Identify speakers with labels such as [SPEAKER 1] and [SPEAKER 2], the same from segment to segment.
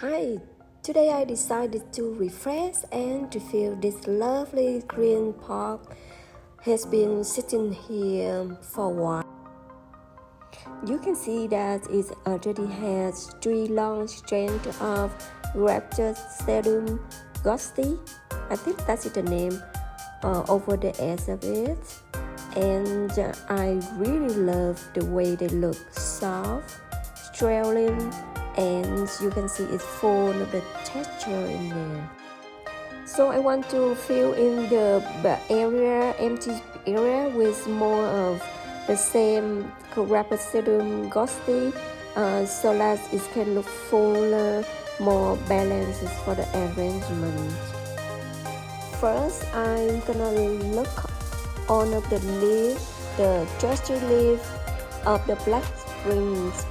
[SPEAKER 1] Hi, today I decided to refresh and to feel this lovely green park has been sitting here for a while. You can see that it already has 3 long strands of Raptor Sedum Ghosty. I think that's the name over the edge of it. And I really love the way they look soft, straddling, and you can see it's full of the texture in there. So I want to fill in the empty area with more of the same Rapid Ghosty so that it can look fuller, more balanced for the arrangement. First, I'm gonna look on of the leaf, the trusty leaf of the black springs.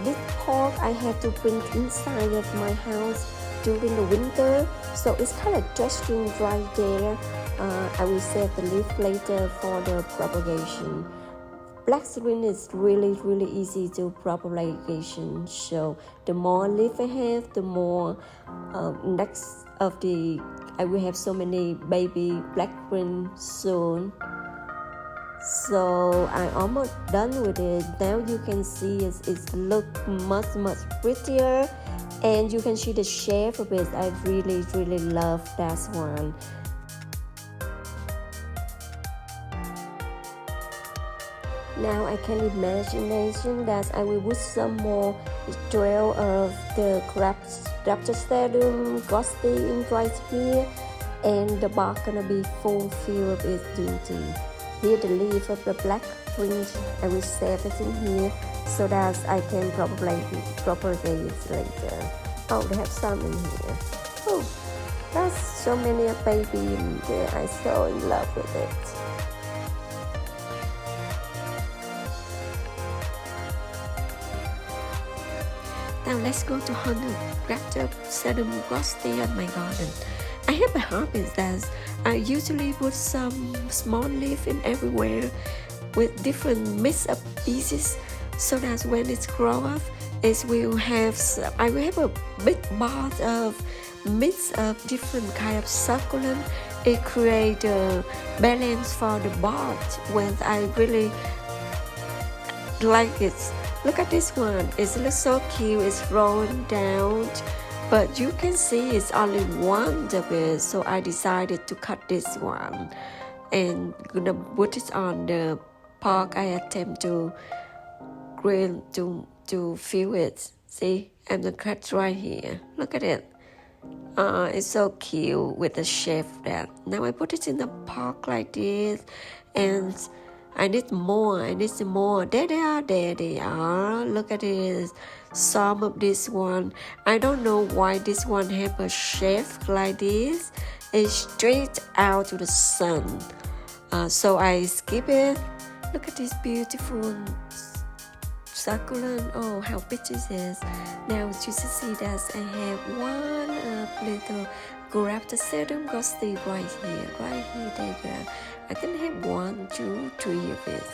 [SPEAKER 1] This pork I have to bring inside of my house during the winter, so it's kind of trusting right there. I will save the leaf later for the propagation. Black spring is really easy to propagation, so the more leaf I have, the more next of the I will have so many baby black spring soon. So I'm almost done with it. Now you can see it look much prettier, and you can see the shape of it. I really love that one. Now I can imagine that I will put some more trail of the Raptor Sedum Ghosty in right here, and the bark gonna be fulfilled of its duty. Here the leaf of the black fringe, I will save it in here so that I can propagate it later. Oh, they have some in here. Oh, that's so many baby in there. I'm so in love with it. Now let's go to hunt the Raptor Sedum Ghosty on my garden. I have a habit that I usually put some small leaf in everywhere with different mix of pieces, so that when it grows up, I will have a big bud of mix of different kind of succulent. It creates a balance for the bud when I really like it. Look at this one, it looks so cute, it's rolling down. But you can see it's only one of it, so I decided to cut this one and gonna put it on the pork I attempt to grill to fill it. See, I'm gonna cut right here. Look at it. It's so cute with the shape that. Now I put it in the pork like this, and I need more. There they are. Look at this. Some of this one. I don't know why this one have a shape like this. It's straight out to the sun. So I skip it. Look at this beautiful succulent. Oh, how pretty it is. Now you can see that I have one little Raptor Sedum Ghosty right here. There you go. I can have 1, 2, 3 of it.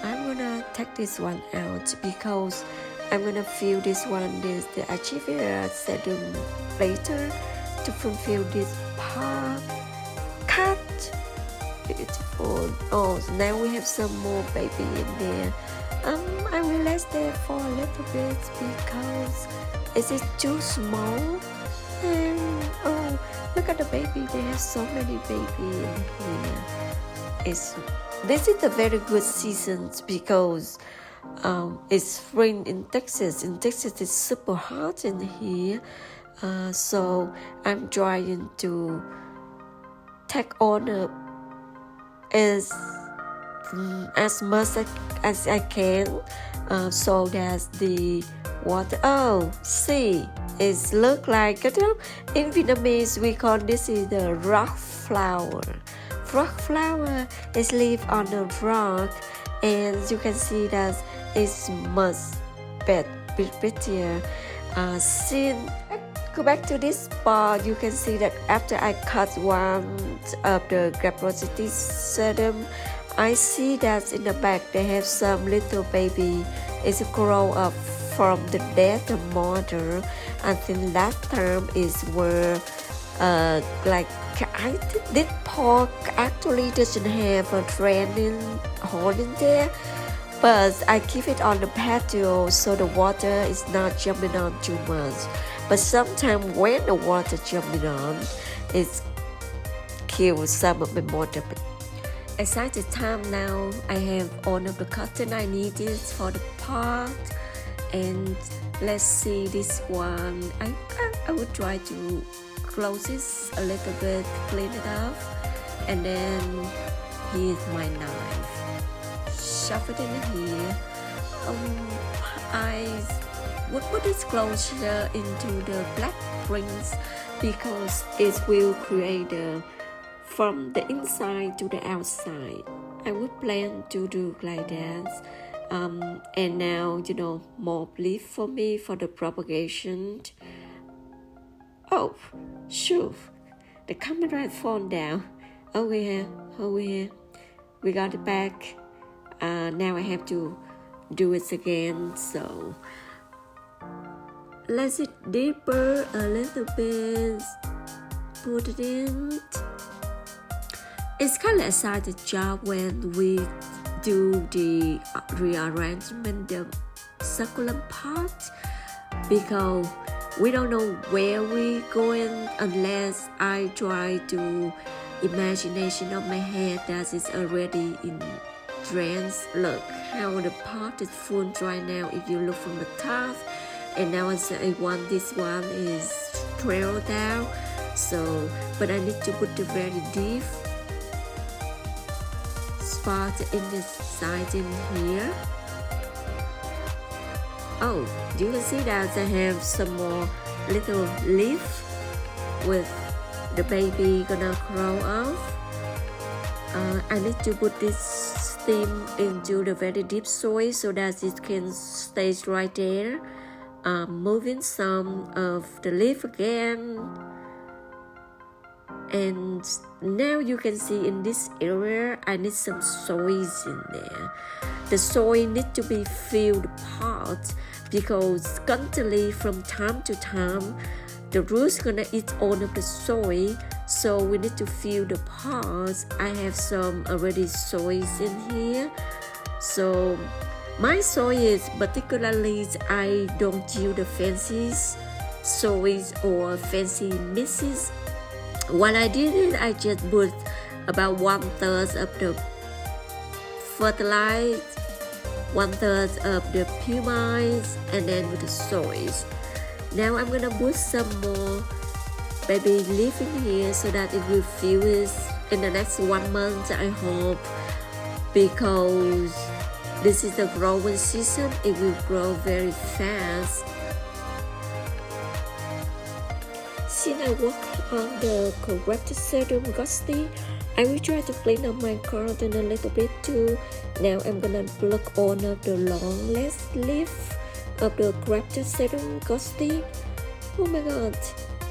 [SPEAKER 1] I'm gonna take this one out because I'm gonna fill this one with the Achiever Sedum later to fulfill this part. Cut! Beautiful. Oh, so now we have some more baby in there. I will let there for a little bit because it is too small. And oh, look at the baby. They have so many baby in here. This is a very good season because it's spring in Texas. In Texas, it's super hot in here. So I'm trying to take on as much as I can so that the water. Oh, see, it look like, in Vietnamese we call this is the rock flower. Rock flower is live on the rock, and you can see that it's much prettier. Go back to this part, you can see that after I cut one of the Raptor Sedum, I see that in the back they have some little baby. It's grow up from the death of mother. I think last term is where like I think this park actually doesn't have a training hall in there, but I keep it on the patio so the water is not jumping on too much. But sometimes when the water jumping on, it kills some of my motor. Aside the time now, I have all of the cotton I needed for the park. And let's see this one. I would try to close this a little bit, clean it up, and then here's my knife. Shove it in here. I would put this closure into the black prints because it will create from the inside to the outside. I would plan to do like that. And now, more leaf for me for the propagation. Oh, shoot, the camera had fallen down. Over here. We got it back. Now I have to do it again. So let's it deeper a little bit. Put it in. It's kind of a side job when we do the rearrangement, the succulent part, because we don't know where we're going unless I try to imagination of my head that is already in trance. Look how the pot is full dry now if you look from the top, and now I want this one is trail down. So but I need to put the very deep spot in the side in here. Oh, you can see that I have some more little leaf with the baby gonna grow off. I need to put this stem into the very deep soil so that it can stay right there. Moving some of the leaf again. And now you can see in this area, I need some soil in there. The soil needs to be filled apart because constantly from time to time, the roots gonna eat all of the soil. So we need to fill the parts. I have some already soils in here. So my soil is particularly, I don't use the fancy soils or fancy mixes. What I did is I just put about 1/3 of the fertilizer, 1/3 of the pumice, and then with the soils. Now I'm gonna put some more baby leaf in here so that it will fuse in the next 1 month, I hope, because this is the growing season. It will grow very fast. Since I work on the correct serum ghosty, I will try to clean up my garden a little bit too. Now I'm gonna pluck all of the long last leaf of the correct serum ghosty. Oh my god,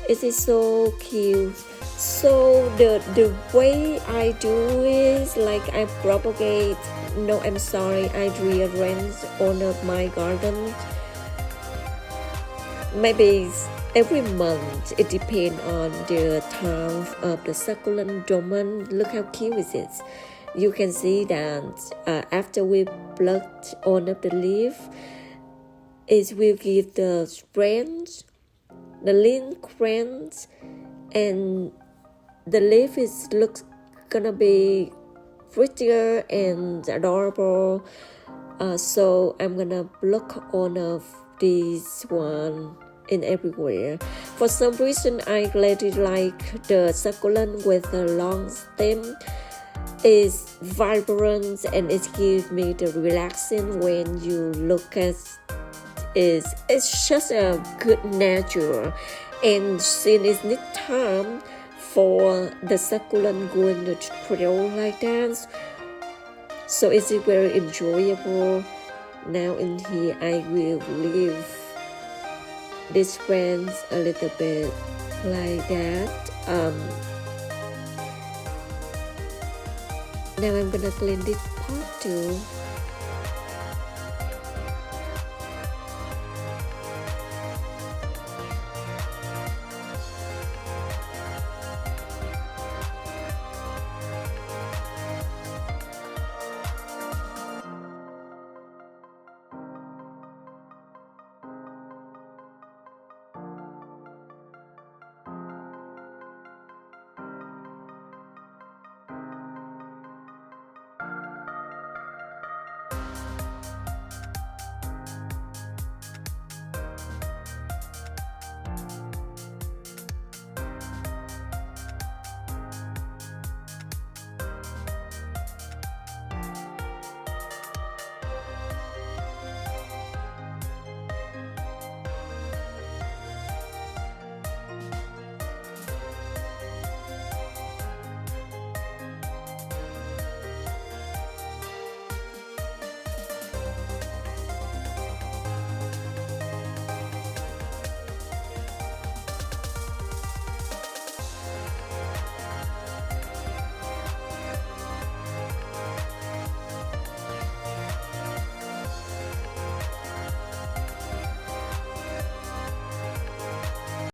[SPEAKER 1] it is so cute. So the way I do is like I propagate. No, I'm sorry, I rearrange all of my garden. Maybe every month. It depends on the time of the succulent dormant. Look how cute it is. You can see that after we plucked all of the leaf, it will give the strands, the lean strands, and the leaf looks gonna be prettier and adorable. So I'm gonna pluck all of these one in everywhere. For some reason, I really like the succulent with the long stem. It's vibrant and it gives me the relaxing when you look at it. It's just a good nature. And since it's need time for the succulent going to trail like that, so it's very enjoyable. Now in here, I will leave this brands a little bit like that. Now I'm gonna clean this pot too.